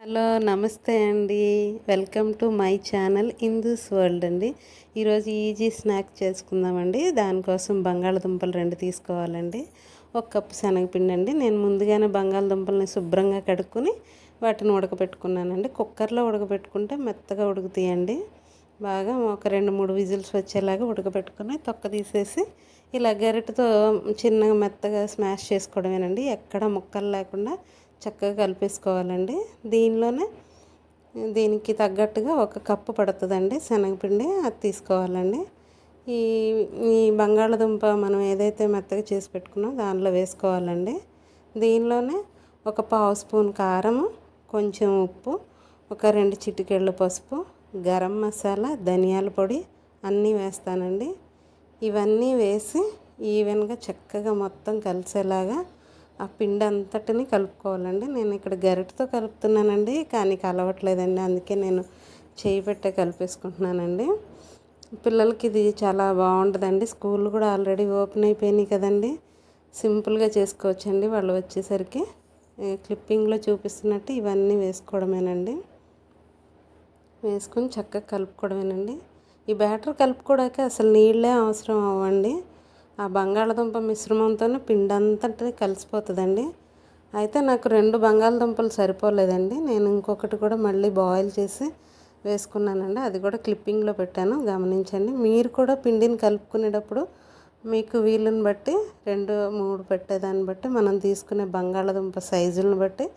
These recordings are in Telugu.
హలో నమస్తే అండి. Welcome to my channel Hindus world అండి. ఈరోజు ఈజీ స్నాక్ చేసుకుందామండి. దానికోసం బంగాళదుంపలు 2 తీసుకోవాలండి. 1 కప్పు శనగపిండి అండి. నేను ముందుగానే బంగాళదుంపల్ని శుభ్రంగా కడుక్కొని వాటిని ఉడకబెట్టుకున్నానండి. కుక్కర్లో ఉడకబెట్టుకుంటే మెత్తగా ఉడుకుతాయండి. బాగా ఒక 2-3 విజిల్స్ వచ్చేలాగా ఉడకబెట్టుకొని తొక్క తీసేసి ఇలా గరిటెతో చిన్నగా మెత్తగా స్మాష్ చేసుకోవడమేనండి. ఎక్కడ ముక్కలు లేకుండా చక్కగా కలిపేసుకోవాలండి. దీనికి తగ్గట్టుగా 1 కప్పు పడుతుందండి శనగపిండి, అది తీసుకోవాలండి. ఈ ఈ బంగాళదుంప మనం ఏదైతే మెత్తగా చేసి పెట్టుకున్నామో దానిలో వేసుకోవాలండి. దీనిలోనే 1 పావు స్పూన్ కారము, కొంచెం ఉప్పు, ఒక 2 చిటికెళ్ళు పసుపు, గరం మసాలా, ధనియాల పొడి అన్నీ వేస్తానండి. ఇవన్నీ వేసి ఈవెన్గా చక్కగా మొత్తం కలిసేలాగా ఆ పిండి అంతటిని కలుపుకోవాలండి. నేను ఇక్కడ గరిటెతో కలుపుతున్నానండి, కానీ కలవట్లేదండి. అందుకే నేను చేయి పెట్టే కలిపేసుకుంటున్నానండి. పిల్లలకి ఇది చాలా బాగుంటుందండి. స్కూల్ కూడా ఆల్రెడీ ఓపెన్ అయిపోయినాయి కదండి. సింపుల్గా చేసుకోవచ్చండి. వాళ్ళు వచ్చేసరికి క్లిప్పింగ్లో చూపిస్తున్నట్టు ఇవన్నీ వేసుకోవడమేనండి. వేసుకొని చక్కగా కలుపుకోవడమేనండి. ఈ బ్యాటర్ కలుపుకోవడానికి అసలు నీళ్ళే అవసరం అవ్వండి. ఆ బంగాళదుంప మిశ్రమంతోనే పిండి అంతటి కలిసిపోతుందండి. అయితే నాకు 2 బంగాళదుంపలు సరిపోలేదండి. నేను ఇంకొకటి కూడా మళ్ళీ బాయిల్ చేసి వేసుకున్నానండి. అది కూడా క్లిప్పింగ్లో పెట్టాను, గమనించండి. మీరు కూడా పిండిని కలుపుకునేటప్పుడు మీకు వీలుని బట్టి 2-3 పెట్టేదాన్ని బట్టి మనం తీసుకునే బంగాళదుంప సైజులను బట్టి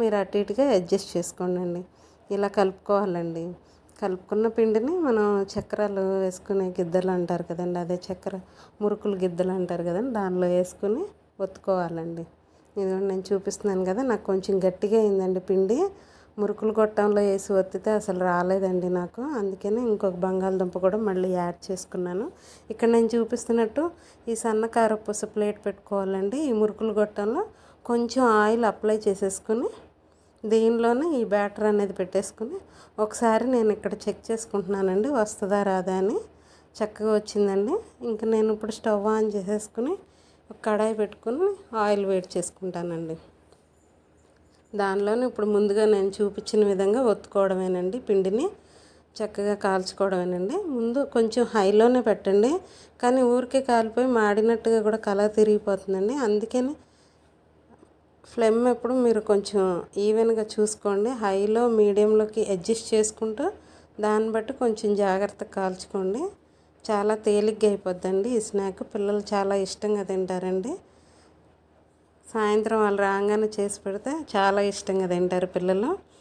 మీరు అటు ఇటుగా అడ్జస్ట్ చేసుకోండి. ఇలా కలుపుకోవాలండి. కలుపుకున్న పిండిని మనం చక్రాలు వేసుకునే గిద్దలు అంటారు కదండి, అదే చక్కెర మురుకులు గిద్దలు అంటారు కదండి, దానిలో వేసుకుని ఒత్తుకోవాలండి. ఇదిగోండి నేను చూపిస్తున్నాను కదా, నాకు కొంచెం గట్టిగా అయిందండి పిండి. మురుకులు గొట్టంలో వేసి ఒత్తితే అసలు రాలేదండి నాకు. అందుకని ఇంకొక బంగాళదుంప కూడా మళ్ళీ యాడ్ చేసుకున్నాను. ఇక్కడ నేను చూపిస్తున్నట్టు ఈ సన్న కారపూస ప్లేట్ పెట్టుకోవాలండి. ఈ మురుకులు గొట్టంలో కొంచెం ఆయిల్ అప్లై చేసేసుకుని దీనిలోనే ఈ బ్యాటర్ అనేది పెట్టేసుకుని ఒకసారి నేను ఇక్కడ చెక్ చేసుకుంటున్నానండి, వస్తుందా రాదా అని. చక్కగా వచ్చిందండి. ఇంకా నేను ఇప్పుడు స్టవ్ ఆన్ చేసేసుకుని ఒక కడాయి పెట్టుకుని ఆయిల్ వేడి చేసుకుంటానండి. దానిలోనే ఇప్పుడు ముందుగా నేను చూపించిన విధంగా ఒత్తుకోవడమేనండి. పిండిని చక్కగా కాల్చుకోవడమేనండి. ముందు కొంచెం హైలోనే పెట్టండి, కానీ ఊరికే కాలిపోయి మాడినట్టుగా కూడా కలర్ తిరిగిపోతుందండి. అందుకని ఫ్లేమ్ ఎప్పుడు మీరు కొంచెం ఈవెన్గా చూసుకోండి. హైలో మీడియంలోకి అడ్జస్ట్ చేసుకుంటూ దాన్ని బట్టి కొంచెం జాగ్రత్తగా కాల్చుకోండి. చాలా తేలిగ్గా అయిపోద్దండి ఈ స్నాక్. పిల్లలు చాలా ఇష్టంగా తింటారండి. సాయంత్రం వాళ్ళు రాగానే చేసి పెడితే చాలా ఇష్టంగా తింటారు పిల్లలు.